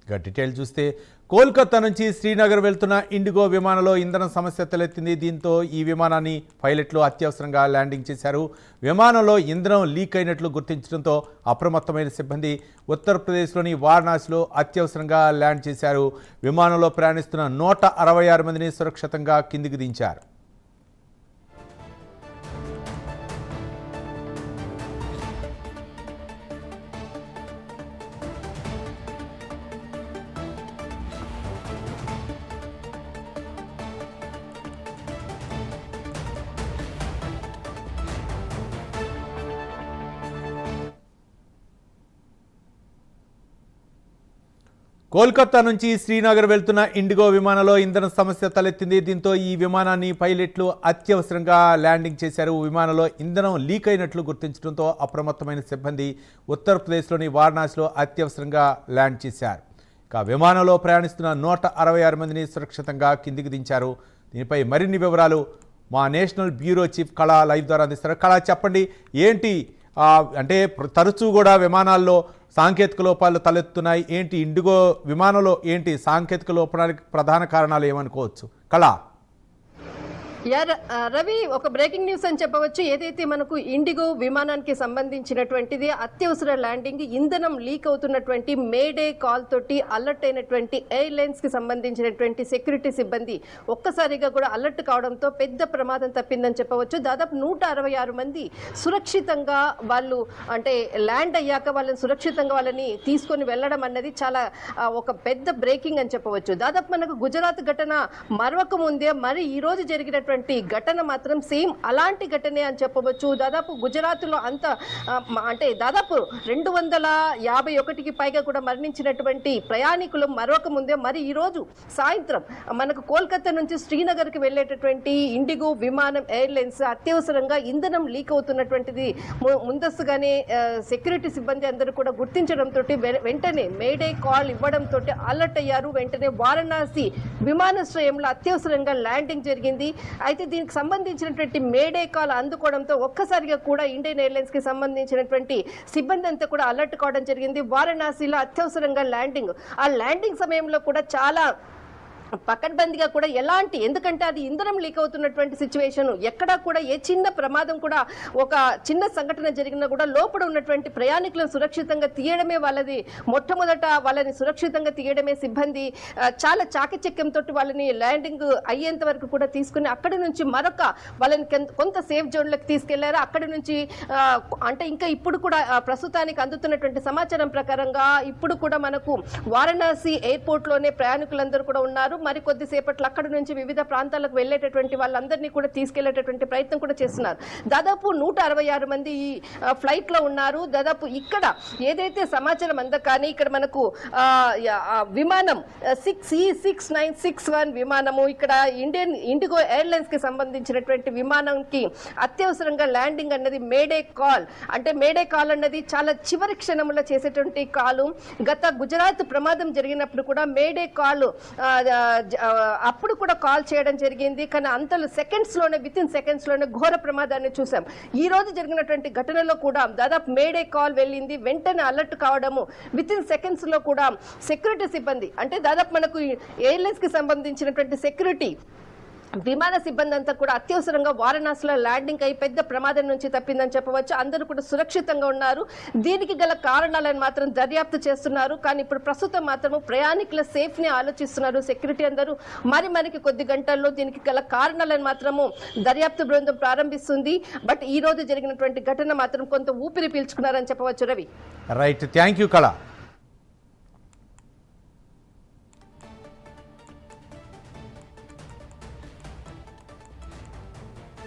ఇక డీటెయిల్ చూస్తే కోల్కతా నుంచి శ్రీనగర్ వెళ్తున్న ఇండిగో విమానంలో ఇంధన సమస్య తలెత్తింది. దీంతో ఈ విమానాన్ని పైలట్లు అత్యవసరంగా ల్యాండింగ్ చేశారు. విమానంలో ఇంధనం లీక్ అయినట్లు గుర్తించడంతో అప్రమత్తమైన సిబ్బంది ఉత్తరప్రదేశ్లోని వారణాసిలో అత్యవసరంగా ల్యాండ్ చేశారు. విమానంలో ప్రయాణిస్తున్న 166 మందిని సురక్షితంగా కిందికి దించారు. కోల్కతా నుంచి శ్రీనగర్ వెళ్తున్న ఇండిగో విమానంలో ఇంధన సమస్య తలెత్తింది. దీంతో ఈ విమానాన్ని పైలట్లు అత్యవసరంగా ల్యాండింగ్ చేశారు. విమానంలో ఇంధనం లీక్ అయినట్లు గుర్తించడంతో అప్రమత్తమైన సిబ్బంది ఉత్తరప్రదేశ్లోని వారణాసిలో అత్యవసరంగా ల్యాండ్ చేశారు. ఇక విమానంలో ప్రయాణిస్తున్న 166 మందిని సురక్షితంగా కిందికి దించారు. దీనిపై మరిన్ని వివరాలు మా నేషనల్ బ్యూరో చీఫ్ కళ లైవ్ ద్వారా అందిస్తారు. కళ, చెప్పండి, ఏంటి అంటే తరచూ కూడా విమానాల్లో సాంకేతిక లోపాలు తలెత్తున్నాయి. ఏంటి ఇండిగో విమానంలో ఏంటి సాంకేతిక లోపానికి ప్రధాన కారణాలు ఏమనుకోవచ్చు కళ? రవి, ఒక బ్రేకింగ్ న్యూస్ అని చెప్పవచ్చు. ఏదైతే మనకు ఇండిగో విమానానికి సంబంధించినటువంటిది అత్యవసర ల్యాండింగ్, ఇంధనం లీక్ అవుతున్నటువంటి మేడే కాల్ తోటి అలర్ట్ అయినటువంటి ఎయిర్లైన్స్ కి సంబంధించినటువంటి సెక్యూరిటీ సిబ్బంది ఒక్కసారిగా కూడా అలర్ట్ కావడంతో పెద్ద ప్రమాదం తప్పిందని చెప్పవచ్చు. దాదాపు 166 మంది సురక్షితంగా వాళ్ళు అంటే ల్యాండ్ అయ్యాక వాళ్ళని సురక్షితంగా వాళ్ళని తీసుకొని వెళ్ళడం అన్నది చాలా ఒక పెద్ద బ్రేకింగ్ అని చెప్పవచ్చు. దాదాపు మనకు గుజరాత్ ఘటన మరొక ముందే మరి ఈ రోజు జరిగినటువంటి ఘటన మాత్రం సేమ్ అలాంటి ఘటనే అని చెప్పవచ్చు. దాదాపు గుజరాత్ లో అంత అంటే దాదాపు 251కి పైగా కూడా మరణించినటువంటి ప్రయాణికులు మరొక ముందే మరి ఈ రోజు సాయంత్రం మనకు కోల్కతా నుంచి శ్రీనగర్ కి వెళ్లేటటువంటి ఇండిగో విమానం ఎయిర్లైన్స్ అత్యవసరంగా ఇంధనం లీక్ అవుతున్నటువంటిది ముందస్తుగానే సెక్యూరిటీ సిబ్బంది అందరూ కూడా గుర్తించడంతో వెంటనే మేడే కాల్ ఇవ్వడంతో అలర్ట్ అయ్యారు. వెంటనే వారణాసి విమానాశ్రయంలో అత్యవసరంగా ల్యాండింగ్ జరిగింది. అయితే దీనికి సంబంధించినటువంటి మేడే కాల్ అందుకోవడంతో ఒక్కసారిగా కూడా ఇండియన్ ఎయిర్లైన్స్ కి సంబంధించినటువంటి సిబ్బంది అంతా కూడా అలర్ట్ కావడం జరిగింది. వారణాసిలో అత్యవసరంగా ల్యాండింగ్, ఆ ల్యాండింగ్ సమయంలో కూడా చాలా పకడ్బందీగా కూడా ఎలాంటి, ఎందుకంటే అది ఇంధనం లీక్ అవుతున్నటువంటి సిచ్యువేషన్, ఎక్కడా కూడా ఏ చిన్న ప్రమాదం కూడా ఒక చిన్న సంఘటన జరిగినా కూడా లోపల ఉన్నటువంటి ప్రయాణికులను సురక్షితంగా తీయడమే వాళ్ళది మొట్టమొదట, వాళ్ళని సురక్షితంగా తీయడమే సిబ్బంది చాలా చాకచక్యంతో వాళ్ళని ల్యాండింగ్ అయ్యేంత వరకు కూడా తీసుకుని అక్కడి నుంచి మరొక వాళ్ళని కొంత సేఫ్ జోన్లకు తీసుకెళ్లారు. అక్కడి నుంచి అంటే ఇంకా ఇప్పుడు కూడా ప్రస్తుతానికి అందుతున్నటువంటి సమాచారం ప్రకారంగా ఇప్పుడు కూడా మనకు వారణాసి ఎయిర్పోర్ట్ లోనే ప్రయాణికులందరూ కూడా ఉన్నారు. మరి కొద్దిసేపట్లో అక్కడి నుంచి వివిధ ప్రాంతాలకు వెళ్లేటటువంటి వాళ్ళందరినీ కూడా తీసుకెళ్లేటటువంటి ప్రయత్నం కూడా చేస్తున్నారు. దాదాపు 166 మంది ఈ ఫ్లైట్ లో ఉన్నారు. దాదాపు ఇక్కడ ఏదైతే సమాచారం కానీ ఇక్కడ మనకు విమానం 6E6961 విమానము ఇక్కడ ఇండిగో ఎయిర్లైన్స్ కి సంబంధించినటువంటి విమానంకి అత్యవసరంగా ల్యాండింగ్ అన్నది మేడే కాల్, అంటే మేడే కాల్ అన్నది చాలా చివరి క్షణంలో చేసేటువంటి కాలు. గత గుజరాత్ ప్రమాదం జరిగినప్పుడు కూడా మేడే కాల్ అప్పుడు కూడా కాల్ చేయడం జరిగింది. కానీ అంతలో విత్ ఇన్ సెకండ్స్ లోనే ఘోర ప్రమాదాన్ని చూసాం. ఈ రోజు జరిగినటువంటి ఘటనలో కూడా దాదాపు మేడే కాల్ వెళ్ళింది, వెంటనే అలర్ట్ కావడము, విత్ ఇన్ సెకండ్స్ లో కూడా సెక్యూరిటీ సిబ్బంది అంటే దాదాపు మనకు ఎయిర్లైన్స్ కి సంబంధించినటువంటి సెక్యూరిటీ విమాన సిబ్బంది అంతా కూడా అత్యవసరంగా వారణాసిలో ల్యాండింగ్ అయి పెద్ద ప్రమాదం నుంచి తప్పిందని చెప్పవచ్చు. అందరూ కూడా సురక్షితంగా ఉన్నారు. దీనికి గల కారణాలను మాత్రం దర్యాప్తు చేస్తున్నారు. కానీ ఇప్పుడు ప్రస్తుతం మాత్రం ప్రయాణికుల సేఫ్ ని ఆలోచిస్తున్నారు సెక్యూరిటీ అందరూ. మనకి కొద్ది గంటల్లో దీనికి గల కారణాలను మాత్రము దర్యాప్తు బృందం ప్రారంభిస్తుంది. బట్ ఈ రోజు జరిగినటువంటి ఘటన మాత్రం కొంత ఊపిరి పీల్చుకున్నారని చెప్పవచ్చు. రవి, రైట్, థ్యాంక్ యూ కళ.